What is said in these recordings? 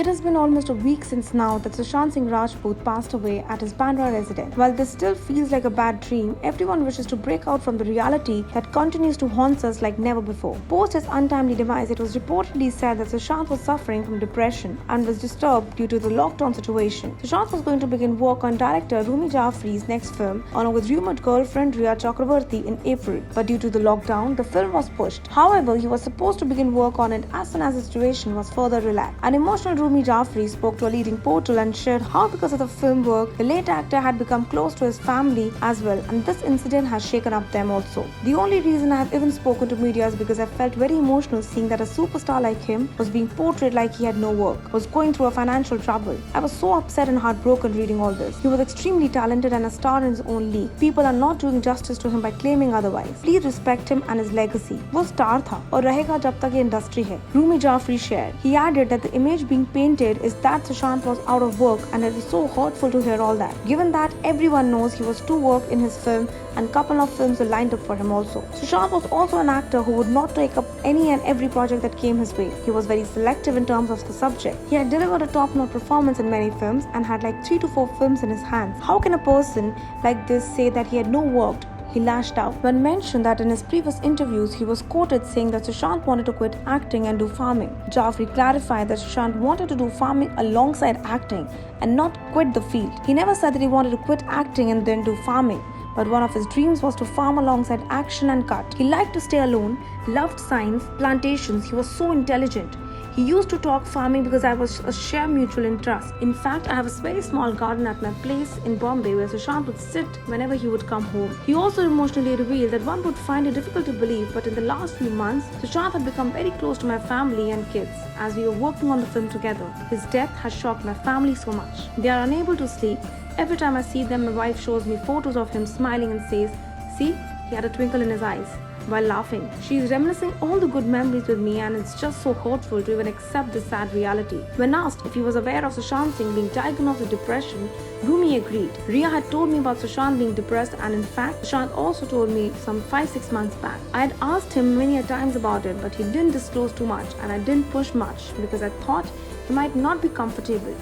It has been almost a week since now that Sushant Singh Rajput passed away at his Bandra residence. While this still feels like a bad dream, everyone wishes to break out from the reality that continues to haunt us like never before. Post his untimely demise, it was reportedly said that Sushant was suffering from depression and was disturbed due to the lockdown situation. Sushant was going to begin work on director Rumi Jafrey's next film along with rumored girlfriend Riya Chakravarti in April, but due to the lockdown, the film was pushed. However, he was supposed to begin work on it as soon as the situation was further relaxed. An emotional Rumi Jafrey spoke to a leading portal and shared how because of the film work, the late actor had become close to his family as well, and this incident has shaken up them also. The only reason I have even spoken to media is because I felt very emotional seeing that a superstar like him was being portrayed like he had no work, was going through a financial trouble. I was so upset and heartbroken reading all this. He was extremely talented and a star in his own league. People are not doing justice to him by claiming otherwise. Please respect him and his legacy. वो star था और रहेगा जब तक ये industry है. Rumi Jafrey shared. He added that the image being painted is that Sushant was out of work, and it is so hurtful to hear all that. Given that everyone knows he was to work in his film and couple of films were lined up for him also. Sushant was also an actor who would not take up any and every project that came his way. He was very selective in terms of the subject. He had delivered a top-notch performance in many films and had like 3 to 4 films in his hands. How can a person like this say that he had no work? He lashed out. When mentioned that in his previous interviews he was quoted saying that Sushant wanted to quit acting and do farming. Jafrey clarified that Sushant wanted to do farming alongside acting and not quit the field. He never said that he wanted to quit acting and then do farming, but one of his dreams was to farm alongside action and cut. He liked to stay alone, loved science, plantations. He was so intelligent. He used to talk farming because I was a shared mutual interest. In fact, I have a very small garden at my place in Bombay where Sushant would sit whenever he would come home. He also emotionally revealed that one would find it difficult to believe, but in the last few months, Sushant had become very close to my family and kids as we were working on the film together. His death has shocked my family so much. They are unable to sleep. Every time I see them, my wife shows me photos of him smiling and says, "See, he had a twinkle in his eyes." While laughing, she is reminiscing all the good memories with me, and it's just so hurtful to even accept this sad reality. When asked if he was aware of Sushant Singh being diagnosed with depression, Rumi agreed. Riya had told me about Sushant being depressed, and in fact, Sushant also told me some 5-6 months back. I had asked him many a times about it, but he didn't disclose too much, and I didn't push much because I thought he might not be comfortable.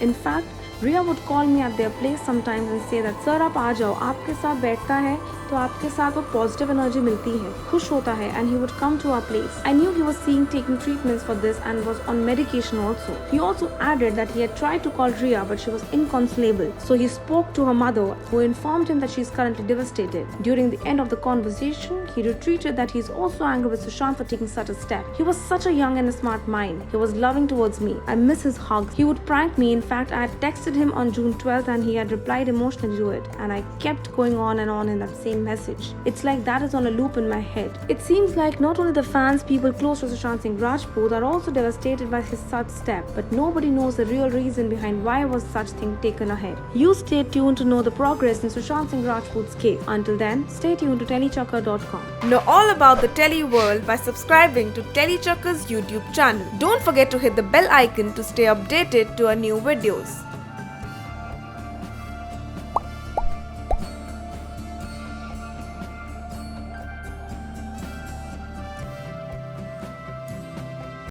In fact, Riya would call me at their place sometimes and say that, "Sir, आप आ जाओ, आपके साथ बैठता है तो आपके साथ वो positive energy मिलती है, खुश होता है," and he would come to our place. I knew he was taking treatments for this and was on medication also. He also added that he had tried to call Riya, but she was inconsolable. So he spoke to her mother, who informed him that she is currently devastated. During the end of the conversation, he retreated that he is also angry with Sushant for taking such a step. He was such a young and a smart mind. He was loving towards me. I miss his hugs. He would prank me. In fact, I had texted him on June 12th and he had replied emotionally to it, and I kept going on and on in that same message. It's like that is on a loop in my head. It seems like not only the fans, people close to Sushant Singh Rajput are also devastated by his such step, but nobody knows the real reason behind why was such thing taken ahead. You stay tuned to know the progress in Sushant Singh Rajput's case. Until then, stay tuned to telechakkar.com. Know all about the Tele world by subscribing to Telechakkar's YouTube channel. Don't forget to hit the bell icon to stay updated to our new videos.